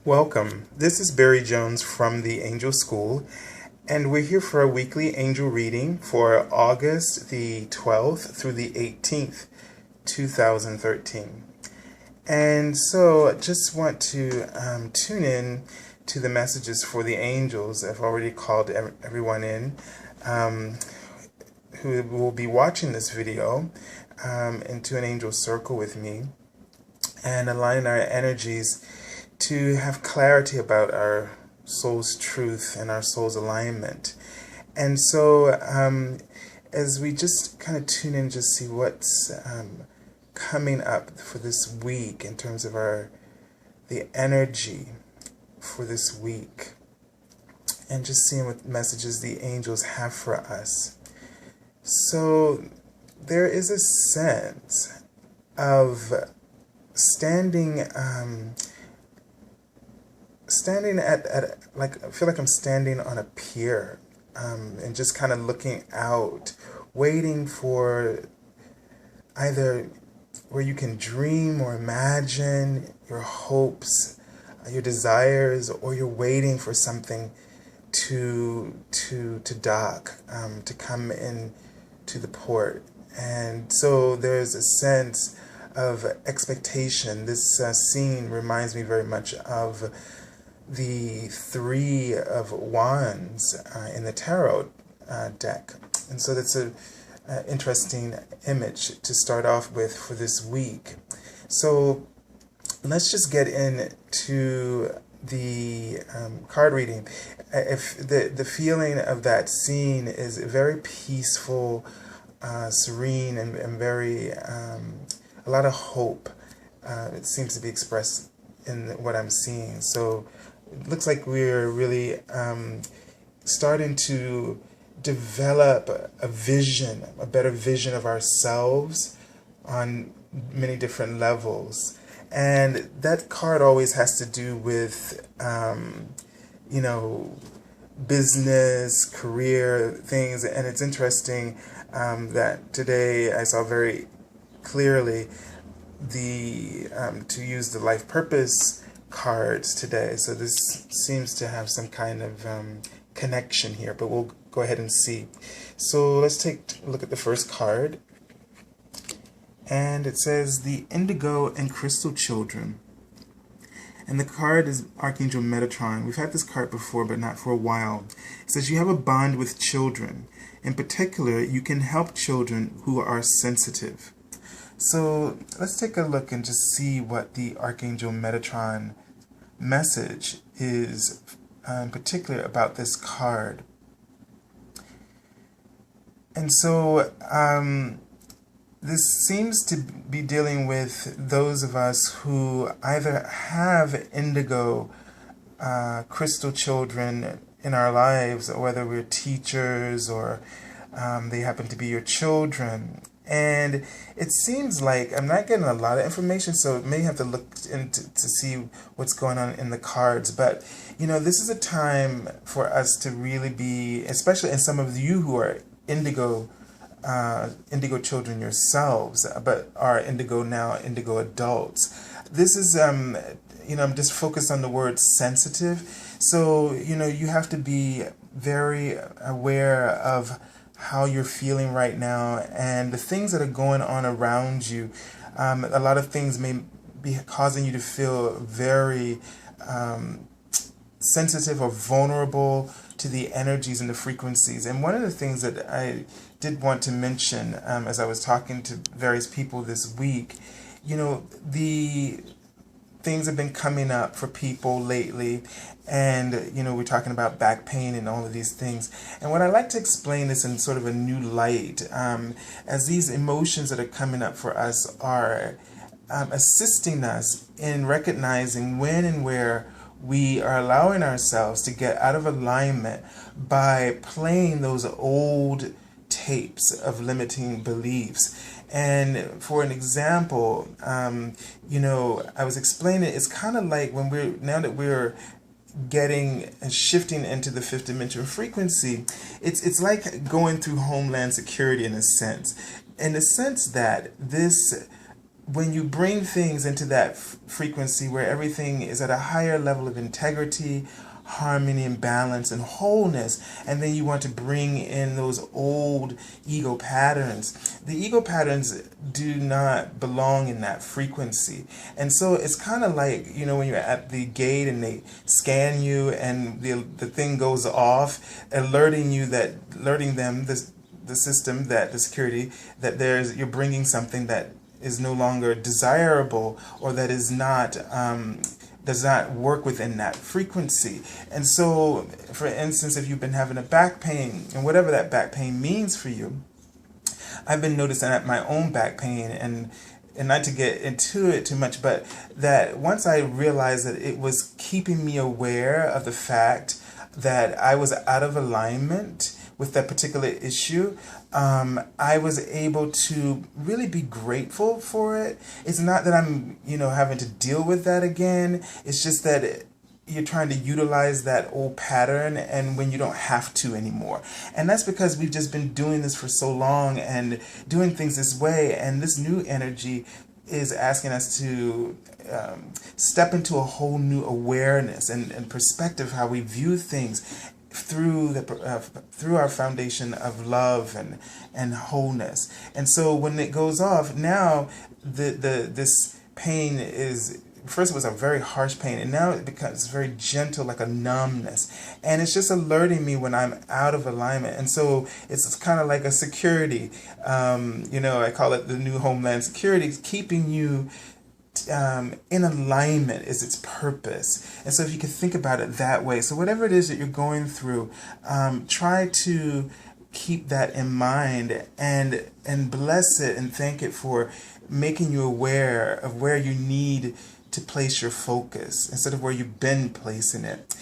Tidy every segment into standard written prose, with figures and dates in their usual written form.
Welcome. This is Barry Jones from the Angel School, and we're here for a weekly angel reading for August the 12th through the 18th, 2013. And so I just want to tune in to the messages for the angels. I've already called everyone in who will be watching this video into an angel circle with me and align our energies to have clarity about our soul's truth and our soul's alignment. And so as we just kind of tune in, just see what's coming up for this week in terms of the energy for this week, and just seeing what messages the angels have for us. So there is a sense of standing at like, I feel like I'm standing on a pier and just kind of looking out, waiting for either where you can dream or imagine your hopes, your desires, or you're waiting for something to dock, to come in to the port. And so there's a sense of expectation. This scene reminds me very much of the Three of Wands in the tarot deck. And so that's an interesting image to start off with for this week. So let's just get into the card reading. If the feeling of that scene is very peaceful, serene, and very a lot of hope. It seems to be expressed in what I'm seeing. So it looks like we're really starting to develop a vision, a better vision of ourselves on many different levels. And that card always has to do with, business, career, things. And it's interesting that today I saw very clearly to use the life purpose cards today. So this seems to have some kind of connection here, but we'll go ahead and see. So let's take a look at the first card. And it says the Indigo and Crystal Children. And the card is Archangel Metatron. We've had this card before, but not for a while. It says you have a bond with children. In particular, you can help children who are sensitive. So let's take a look and just see what the Archangel Metatron message is, in particular about this card. And so this seems to be dealing with those of us who either have indigo crystal children in our lives, or whether we're teachers or they happen to be your children. And it seems like I'm not getting a lot of information, so may have to look into to see what's going on in the cards. But this is a time for us to really be, especially in some of you who are indigo children yourselves, but are indigo adults. This is I'm just focused on the word sensitive. So you have to be very aware of how you're feeling right now and the things that are going on around you. A lot of things may be causing you to feel very sensitive or vulnerable to the energies and the frequencies. And one of the things that I did want to mention as I was talking to various people this week, the things have been coming up for people lately, and we're talking about back pain and all of these things. And what I like to explain this in sort of a new light, as these emotions that are coming up for us are assisting us in recognizing when and where we are allowing ourselves to get out of alignment by playing those old tapes of limiting beliefs. And for an example, I was explaining, it's kind of like now that we're getting and shifting into the fifth dimension frequency, it's like going through Homeland Security in a sense that this when you bring things into that frequency where everything is at a higher level of integrity, harmony and balance and wholeness, and then you want to bring in those old ego patterns, the ego patterns do not belong in that frequency. And so it's kind of like, you know, when you're at the gate and they scan you and the thing goes off, alerting them, the system, that the security, that you're bringing something that is no longer desirable, or that is not does not work within that frequency. And so, for instance, if you've been having a back pain, and whatever that back pain means for you, I've been noticing at my own back pain, and not to get into it too much, but that once I realized that it was keeping me aware of the fact that I was out of alignment with that particular issue, I was able to really be grateful for it. It's not that I'm, having to deal with that again. It's just that you're trying to utilize that old pattern, and when you don't have to anymore. And that's because we've just been doing this for so long and doing things this way, and this new energy is asking us to step into a whole new awareness and perspective, how we view things through our foundation of love and wholeness. And so when it goes off, now this pain is, first it was a very harsh pain, and now it becomes very gentle, like a numbness, and it's just alerting me when I'm out of alignment. And so it's kind of like a security, I call it the new homeland security. It's keeping you in alignment is its purpose. And so if you could think about it that way, so whatever it is that you're going through, try to keep that in mind and bless it and thank it for making you aware of where you need to place your focus instead of where you've been placing it.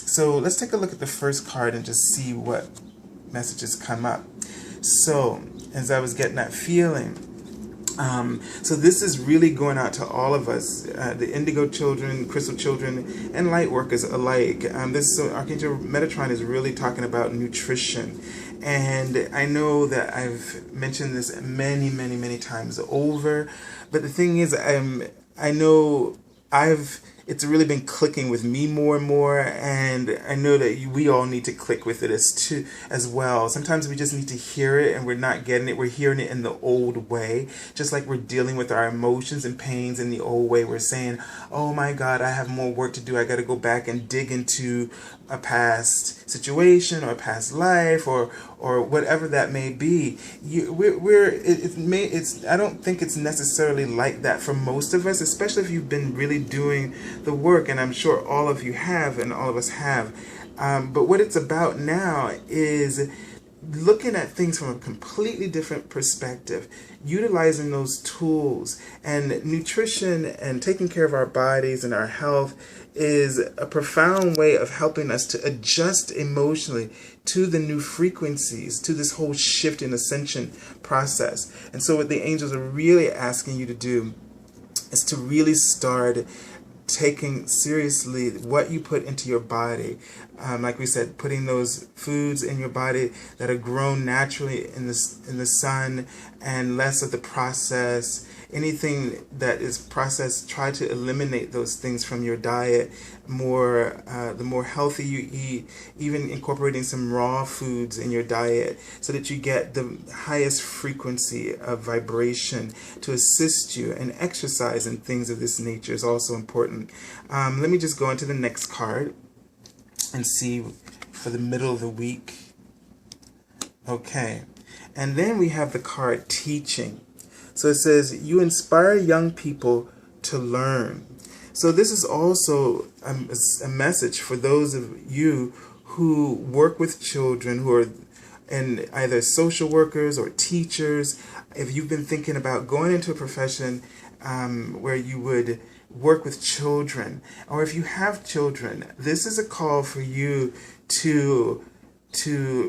So let's take a look at the first card and just see what messages come up. So as I was getting that feeling, so this is really going out to all of us, the indigo children, crystal children, and light workers alike. So Archangel Metatron is really talking about nutrition. And I know that I've mentioned this many, many, many times over. But the thing is, I know it's really been clicking with me more and more, and I know that we all need to click with it as well. Sometimes we just need to hear it and we're not getting it. We're hearing it in the old way, just like we're dealing with our emotions and pains in the old way. We're saying, oh my God, I have more work to do. I got to go back and dig into a past situation or a past life or whatever that may be. I don't think it's necessarily like that for most of us, especially if you've been really doing the work, and I'm sure all of you have, and all of us have. But what it's about now is looking at things from a completely different perspective, utilizing those tools. And nutrition and taking care of our bodies and our health is a profound way of helping us to adjust emotionally to the new frequencies, to this whole shift in ascension process. And so what the angels are really asking you to do is to really start taking seriously what you put into your body. Like we said, putting those foods in your body that are grown naturally in the sun, and less of the process. Anything that is processed, try to eliminate those things from your diet. The more healthy you eat, even incorporating some raw foods in your diet so that you get the highest frequency of vibration to assist you. And exercise and things of this nature is also important. Let me just go into the next card and see for the middle of the week. Okay, and then we have the card teaching. So it says, you inspire young people to learn. So this is also a message for those of you who work with children, who are in either social workers or teachers. If you've been thinking about going into a profession where you would work with children, or if you have children, this is a call for you to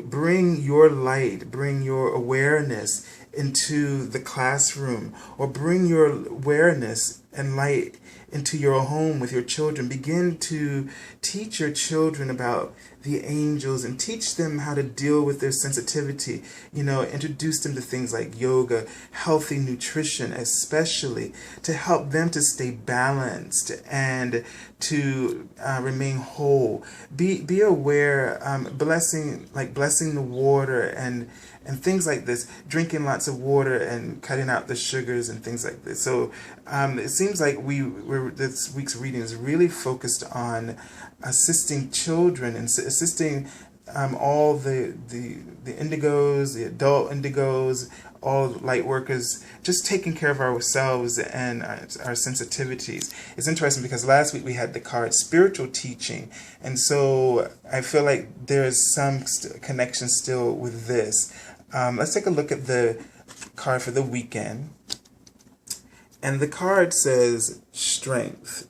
bring your light, bring your awareness into the classroom, or bring your awareness and light into your home with your children. Begin to teach your children about the angels and teach them how to deal with their sensitivity. Introduce them to things like yoga, healthy nutrition, especially to help them to stay balanced and to remain whole. Be aware, blessing the water and things like this, drinking lots of water and cutting out the sugars and things like this. So it seems like this week's reading is really focused on assisting children and assisting all the indigos, the adult indigos, all light workers, just taking care of ourselves and our sensitivities. It's interesting because last week we had the card spiritual teaching, and so I feel like there's some connection still with this. Let's take a look at the card for the weekend. And the card says strength.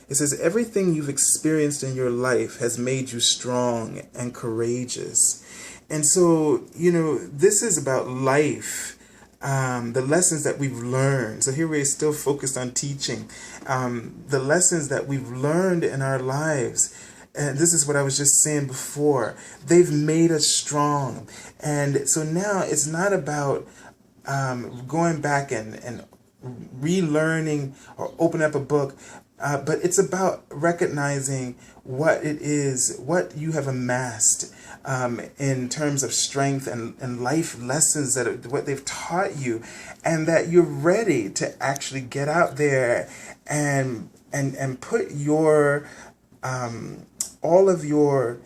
It says everything you've experienced in your life has made you strong and courageous. And so, this is about life, the lessons that we've learned. So here we're still focused on teaching, the lessons that we've learned in our lives. And this is what I was just saying before. They've made us strong. And so now it's not about going back and relearning or open up a book, but it's about recognizing what it is, what you have amassed in terms of strength and life lessons what they've taught you, and that you're ready to actually get out there and put your all of your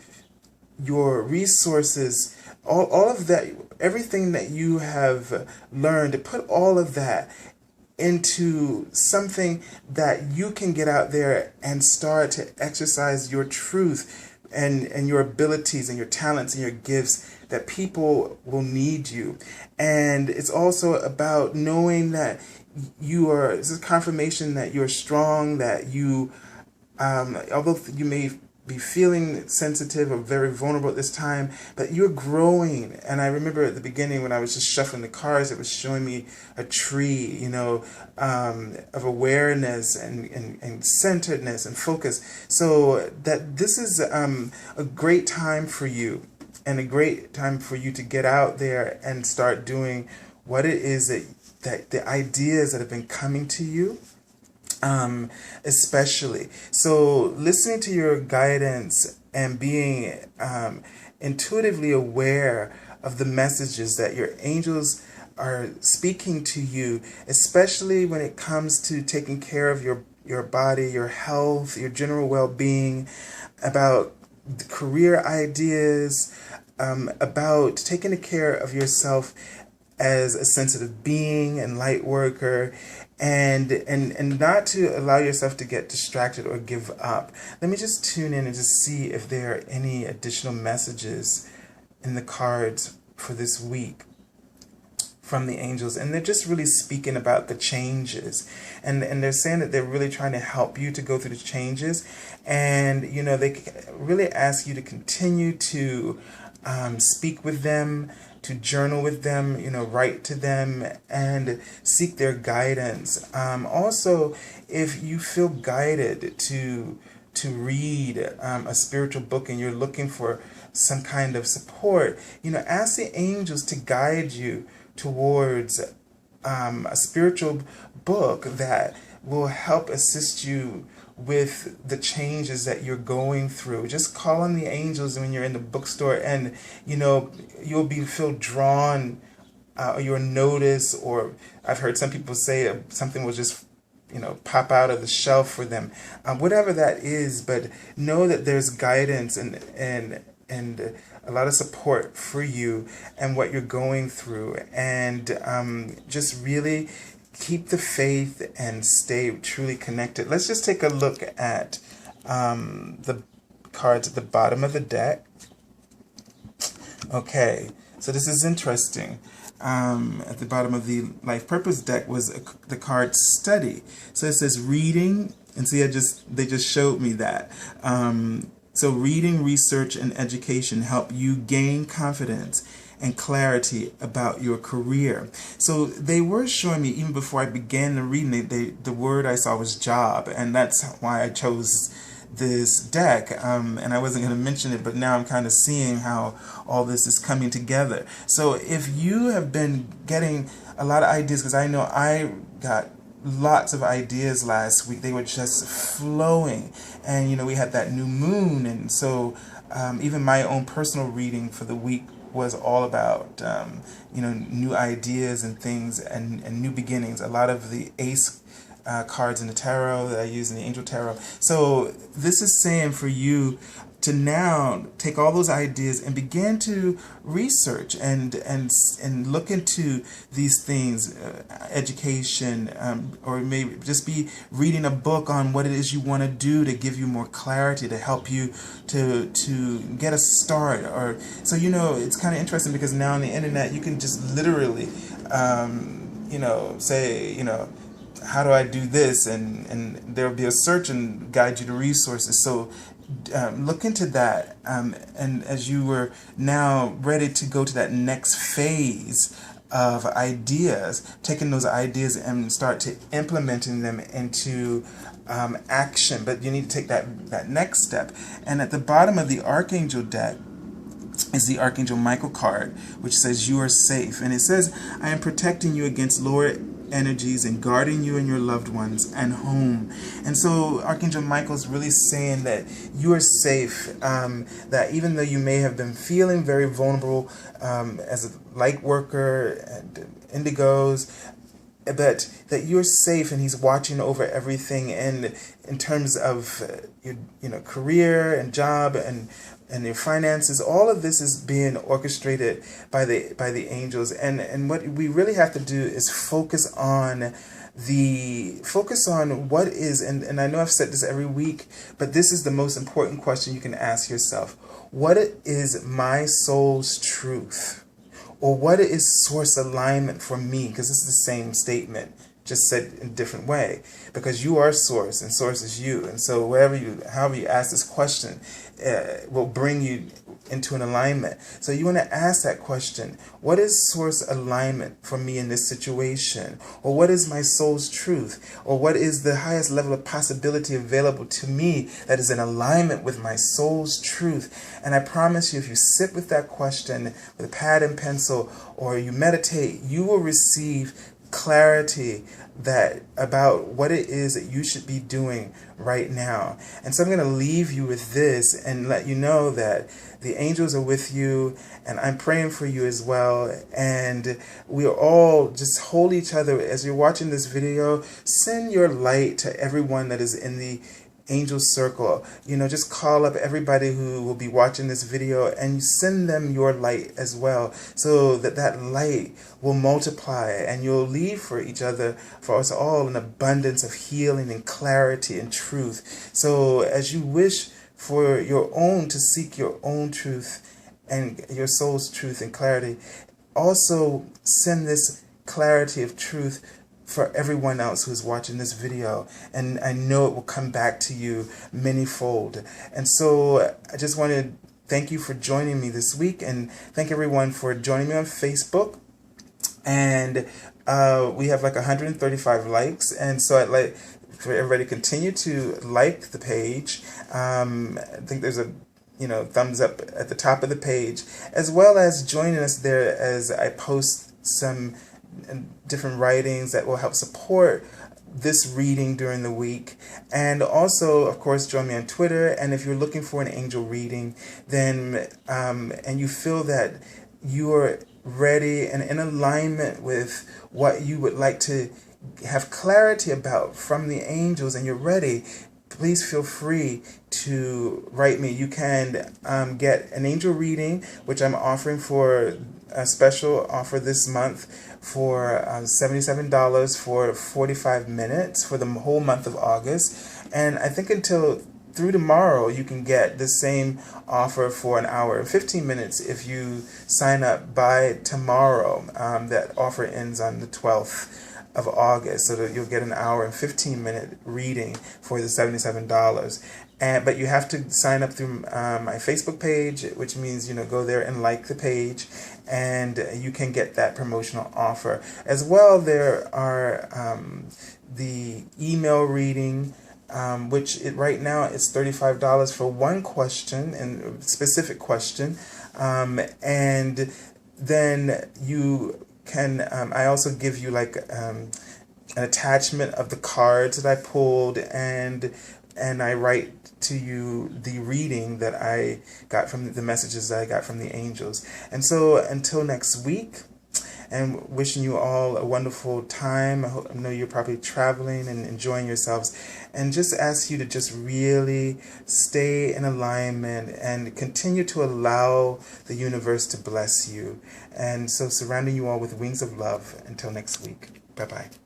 resources, all of that, everything that you have learned, to put all of that into something that you can get out there and start to exercise your truth and your abilities and your talents and your gifts, that people will need you. And it's also about knowing that this is confirmation that you're strong, that you, although you may be feeling sensitive or very vulnerable at this time, but you're growing. And I remember at the beginning when I was just shuffling the cards, it was showing me a tree, of awareness and centeredness and focus. So that this is a great time for you, and a great time for you to get out there and start doing what it is that the ideas that have been coming to you. Especially. So listening to your guidance and being intuitively aware of the messages that your angels are speaking to you, especially when it comes to taking care of your body, your health, your general well-being, about the career ideas, about taking care of yourself as a sensitive being and light worker, and not to allow yourself to get distracted or give up. Let me just tune in and just see if there are any additional messages in the cards for this week from the angels. And they're just really speaking about the changes, and they're saying that they're really trying to help you to go through the changes. And they really ask you to continue to speak with them, to journal with them, write to them and seek their guidance. Also, if you feel guided to read a spiritual book and you're looking for some kind of support, ask the angels to guide you towards a spiritual book that will help assist you with the changes that you're going through. Just call on the angels when you're in the bookstore, and you'll feel drawn, or you'll notice, or I've heard some people say something will just pop out of the shelf for them, whatever that is. But know that there's guidance and a lot of support for you and what you're going through, and just really keep the faith and stay truly connected. Let's just take a look at the cards at the bottom of the deck. Okay, so this is interesting. At the bottom of the Life Purpose deck was the card Study. So it says reading, and see, they just showed me that. So reading, research, and education help you gain confidence and clarity about your career. So they were showing me, even before I began the reading, the word I saw was job, and that's why I chose this deck, and I wasn't going to mention it, but now I'm kind of seeing how all this is coming together. So if you have been getting a lot of ideas, because I know I got lots of ideas last week, they were just flowing, and we had that new moon, and so even my own personal reading for the week was all about new ideas and things and new beginnings. A lot of the ace cards in the tarot that I use in the angel tarot. So this is saying for you to now take all those ideas and begin to research and look into these things, education, or maybe just be reading a book on what it is you want to do to give you more clarity, to help you to get a start. Or so it's kind of interesting, because now on the internet you can just literally say how do I do this, and there'll be a search and guide you to resources. So look into that, and as you were now ready to go to that next phase of ideas, taking those ideas and start to implementing them into action. But you need to take that next step. And at the bottom of the Archangel deck is the Archangel Michael card, which says you are safe. And it says, I am protecting you against lower energies and guarding you and your loved ones and home. And so Archangel Michael is really saying that you are safe, that even though you may have been feeling very vulnerable as a light worker and Indigos, but that you're safe, and he's watching over everything. And in terms of your career and job and your finances, all of this is being orchestrated by the angels. And what we really have to do is focus on what is, and I know I've said this every week, but this is the most important question you can ask yourself. What is my soul's truth? Or what is source alignment for me? Because this is the same statement, just said in a different way. Because you are source, and source is you. And so however you ask this question, will bring you into an alignment. So you want to ask that question: what is source alignment for me in this situation? Or what is my soul's truth? Or what is the highest level of possibility available to me that is in alignment with my soul's truth? And I promise you, if you sit with that question with a pad and pencil, or you meditate, you will receive clarity about what it is that you should be doing right now. And so I'm going to leave you with this and let you know that the angels are with you, and I'm praying for you as well. And we are all just hold each other as you're watching this video. Send your light to everyone that is in the angel circle. Just call up everybody who will be watching this video and send them your light as well, so that light will multiply, and you'll leave for each other, for us all, an abundance of healing and clarity and truth. So as you wish for your own, to seek your own truth and your soul's truth and clarity, also send this clarity of truth for everyone else who's watching this video, and I know it will come back to you manyfold. And so I just want to thank you for joining me this week, and thank everyone for joining me on Facebook. And we have like 135 likes, and so I'd like for everybody to continue to like the page. I think there's a thumbs up at the top of the page, as well as joining us there as I post some different writings that will help support this reading during the week. And also, of course, join me on Twitter. And if you're looking for an angel reading, then and you feel that you are ready and in alignment with what you would like to have clarity about from the angels, and you're ready, please feel free to write me. You can get an angel reading, which I'm offering for a special offer this month for $77 for 45 minutes for the whole month of August. And I think through tomorrow, you can get the same offer for an hour and 15 minutes if you sign up by tomorrow. That offer ends on the 12th. of August, so that you'll get an hour and 15-minute reading for the $77. But you have to sign up through my Facebook page, which means, go there and like the page, and you can get that promotional offer. As well, there are the email reading, which right now is $35 for one question, and specific question. And then you can, I also give you like an attachment of the cards that I pulled, and I write to you the reading that I got from the messages that I got from the angels. And so until next week, and wishing you all a wonderful time. I know you're probably traveling and enjoying yourselves, and just ask you to just really stay in alignment and continue to allow the universe to bless you. And so surrounding you all with wings of love until next week. Bye-bye.